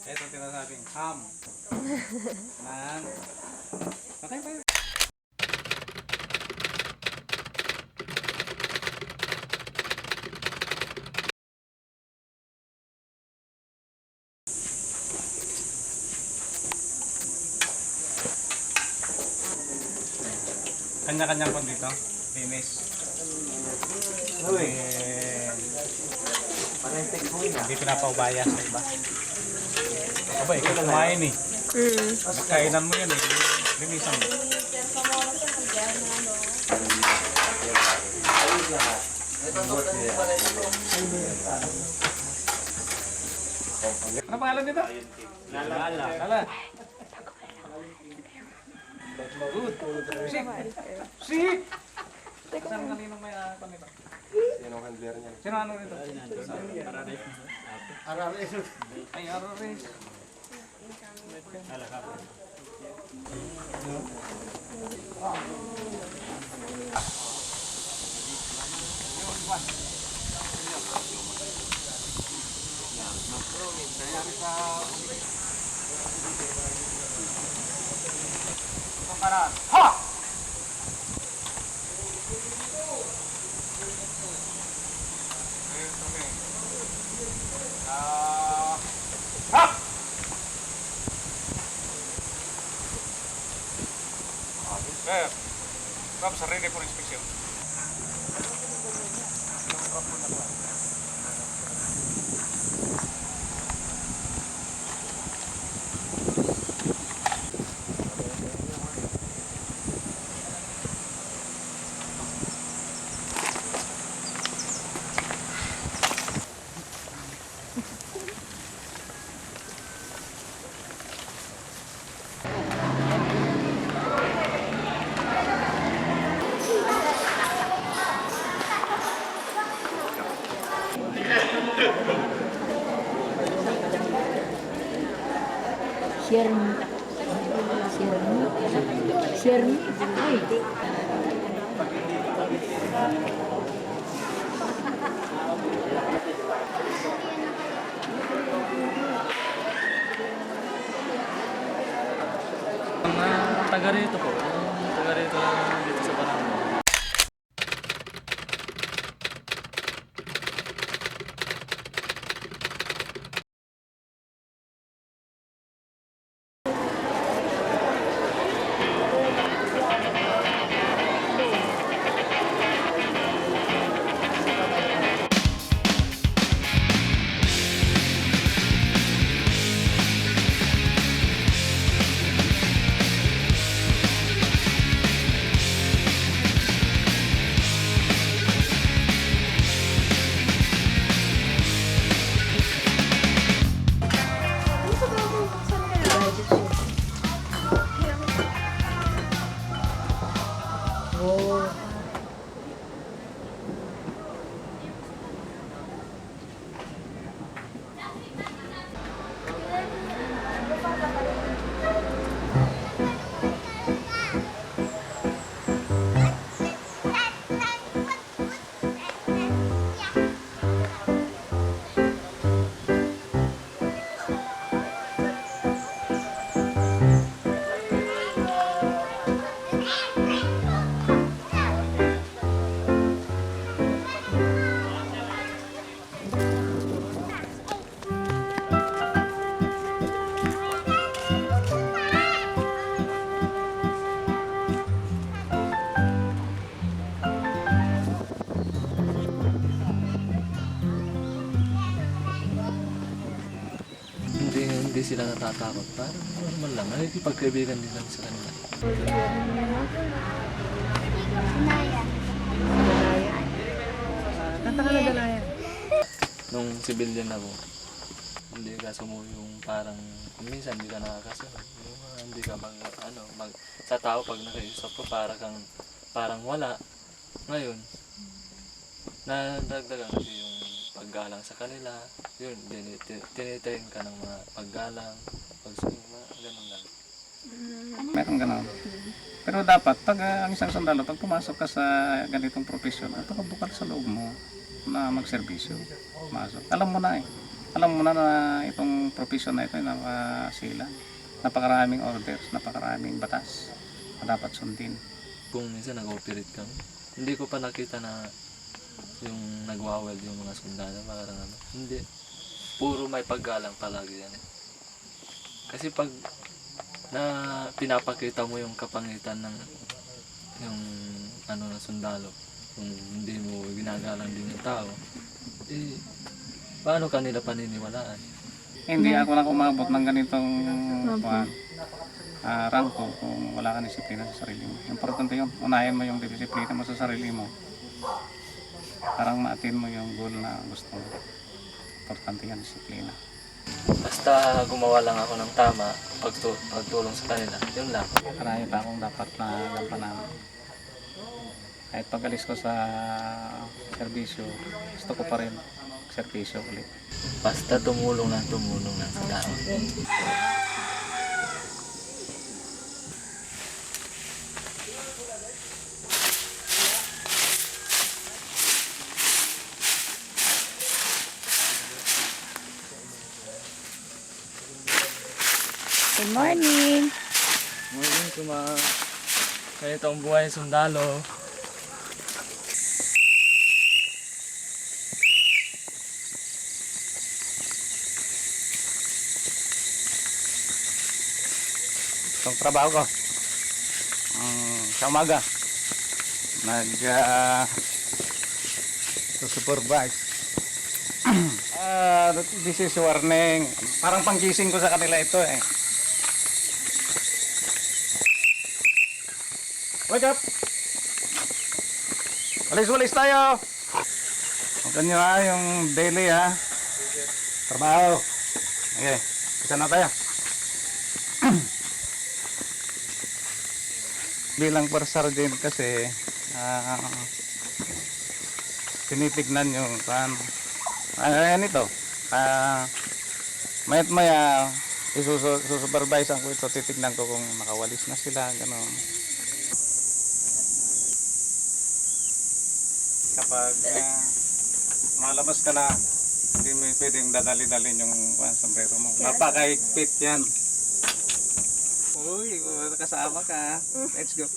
Ito tinasabing ham. Ng... Okay pa yun. Kanya-kanyang kon dito. Finish. Hindi pinapaubaya sa iba. Aba, ikaw kumain eh. Nagkainan mo yan eh. Limisan mo. Ano pangalan nito? Lala. Lala. Good. Sik. Sik. Saan kaninong may pan nito? Sino ang handler niya? Sino ano nito? Arares. Ay, Arares. Ha! Kami sarili po inspeksyon. Share me. Share me. Ay. Taga rito po. Taga rito lang dito sa Barangay. Hindi sila natatakot. Parang normal lang. Nakikipagkaibigan din lang sa kanila. Kanta ka na Dalaya. Nung civilian ako, hindi ka sumuyo yung parang, minsan hindi ka nakakasunod. Yung hindi ka sa tao pag nakausap ko, parang wala. Ngayon, nadagdagan kasi yung paggalang sa kanila, yun, tinitrain ka ng mga paggalang, pagsunod, ganun lang. Meron ganun. Pero dapat, pag ang isang sundalo, pag pumasok ka sa ganitong profesyon, at bukal sa loob mo, na magserbisyo. Masok. Alam mo na eh. Alam mo na na itong profession na ito ay napakasila. Napakaraming orders, napakaraming batas na dapat sundin. Kung minsan nag-operate kami, hindi ko pa nakita na yung nagwaweld yung mga sundalo, parang ano. Hindi. Puro may paggalang palagi yan eh. Kasi pag na pinapakita mo yung kapangitan ng yung ano na sundalo, kung hindi mo ginagalang din yung tao, eh, paano kanila paniniwalaan? Hindi ako na umabot ng ganitong rangko kung wala kang disiplina sa sarili mo. Importante yun. Unahin mo yung disiplina mo sa sarili mo. Parang ma-attain mo yung goal na gusto mo. Importante yan, disiplina. Basta gumawa lang ako ng tama, pagtulong sa kanila, yun lang. Marami pa akong dapat na gampanan. Kahit pag-alis ko sa serbisyo, gusto ko pa rin serbisyo ulit. Basta tumulong lang sa tao. Good morning. Morning, ganito ang buhay ng sundalo. Itong trabaho ko, sa umaga, supervise. This is warning. Parang panggising ko sa kanila ito eh. Wake up! Walis-walis tayo! Huwag nyo ha, yung daily ha. Trabaho. Okay, isa na tayo. Bilang per sergeant kasi, tinitignan yung ayan ito. Mayat maya, isusupervise ko ito, titignan ko kung nakawalis na sila, gano'n. Kapag malabas ka na, hindi mo pwedeng dadali-dalin yung sombrero mo. Napakahigpit yan. Uy, kasama ka. Let's go.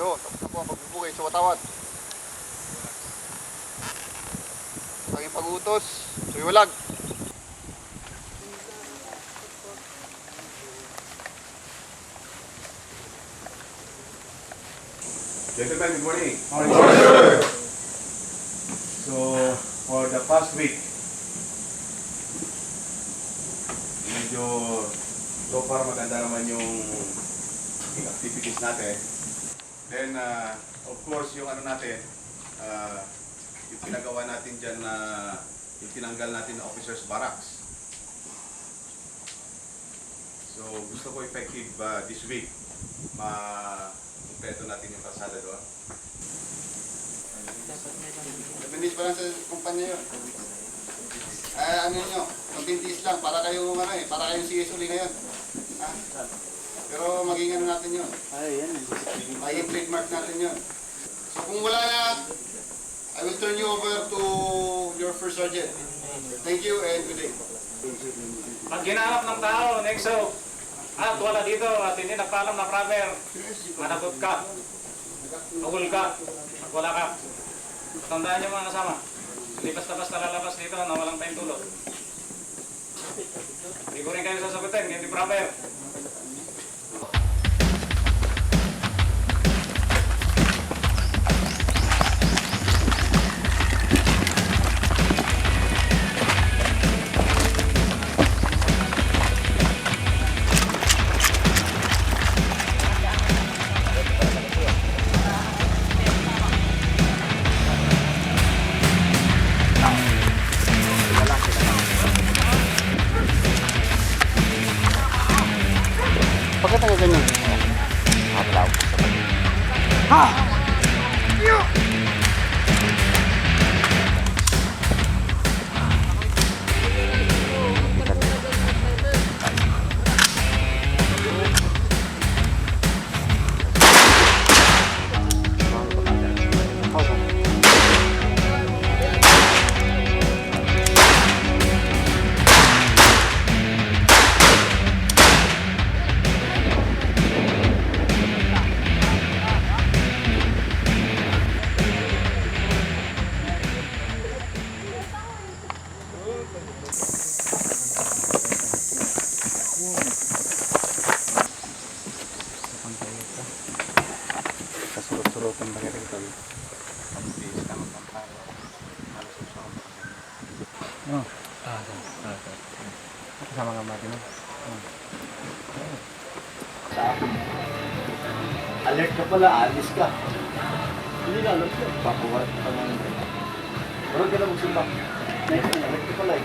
Yo, tapos na po ang pagbubukay sa watawat. Ang ipag-utos, suyulag. Gentlemen, good morning. Morning. So, for the past week, medyo so far maganda naman yung activities natin. Then, of course, yung ano natin, yung pinagawa natin dyan na yung tinanggal natin na officers barracks. So, gusto ko effective this week, ma-kumpleto natin yung kalsada doon. Nabindis pa lang sa kumpanya yun. Ano nyo, kontintis lang, para kayong para kayong CS uli ngayon. Pero maging ano natin yun. Maging trademark natin yun. So kung wala na, I will turn you over to your first sergeant. Thank you and good day. Pag ginanap ng tao, Nexo, at wala dito at hindi nagpaalam na proper, managot ka, ugol ka, at wala ka. Tandaan niyo mga kasama, hindi basta-basta lalabas dito na walang pahintulot. Hindi ko rin kayo sasagutin, hindi proper. Bakit ang ganyan? Kasurot-surotan ba rin ito? Pag-tiis ka ng pantalo. Kasama nga mati mo. Alert ka pala, alis ka. Hindi na alert ka. Pakuwat ka lang. Huwag ka na magsumbak. Alert ka pala eh.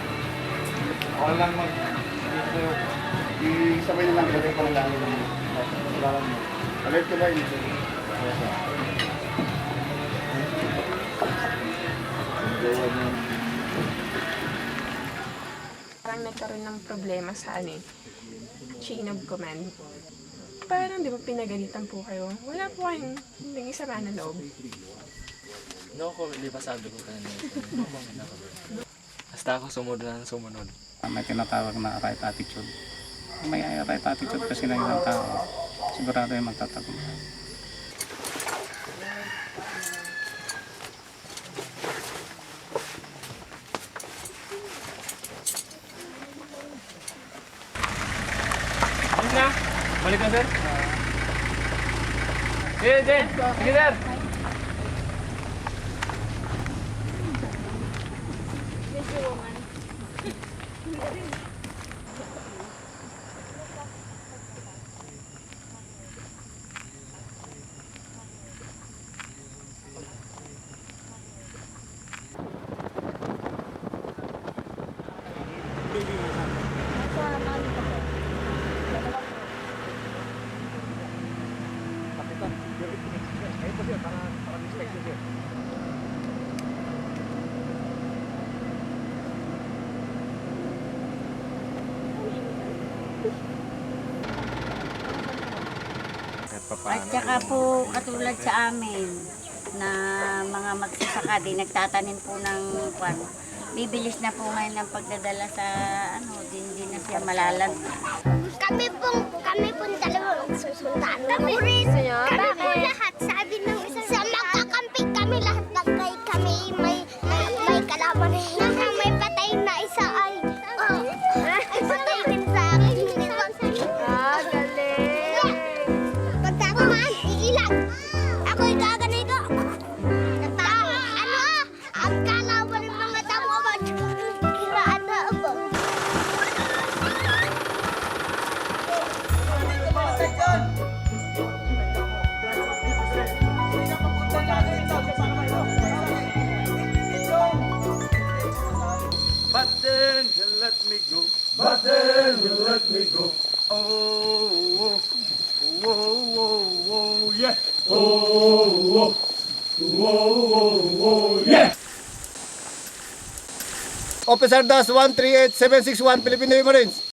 Ako lang mag... Isabay na lang, lagay pa lang lang. Alert ka ba yun? Parang nagkaroon ng problema sa chain of command. Parang di ba pinagalitan po kayo? Wala po kayong naging sama na loob. No, di ba sabi ko kanina? Basta ako sumunod na sumunod. May tinatawag na right attitude. Kung may right attitude kasi ng isang tao, sigurado yung magtatagumpay. Na? Balik na, sir? Sige, Jen. Sige, sir. At saka po katulad sa amin na mga magsasaka din nagtatanim po ng kwan. Bibilis na po ngayon ng pagdadala sa din na siya malalag. Kami pong dalawa magsusundan. Kami po lahat, sabi ng isa sa magkakamping kami lahat ng kami may kalaban. Nang may patay na isa ay patay din sa akin. Galing! Pagtamaan, iilan. Ako'y gaganito. Ang kalaban ng mga tamo kiraan na ako. But then you let me go. But then you let me go. Oh, oh, oh, oh, yeah. Oh, oh, oh, oh, yeah. Officer Das 138761 Filipino Marines.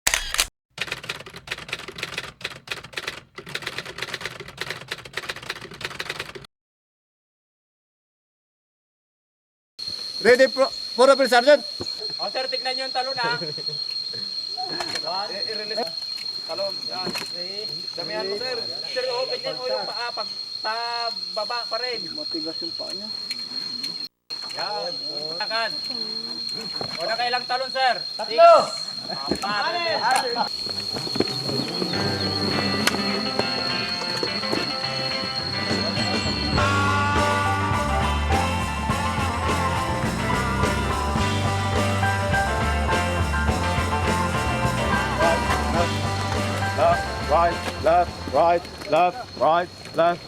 Ready for Officer Sergeant? O sir, tignan nyo yung talon ha. I-release. Talon. Yan. Damihan mo, sir. Sir, open yan. O yung paa. Pababa pa rin. Matigas yung paa niya. Yan. Akan. O nakailang talon, sir? 3. 4. Left, right, left, right, left.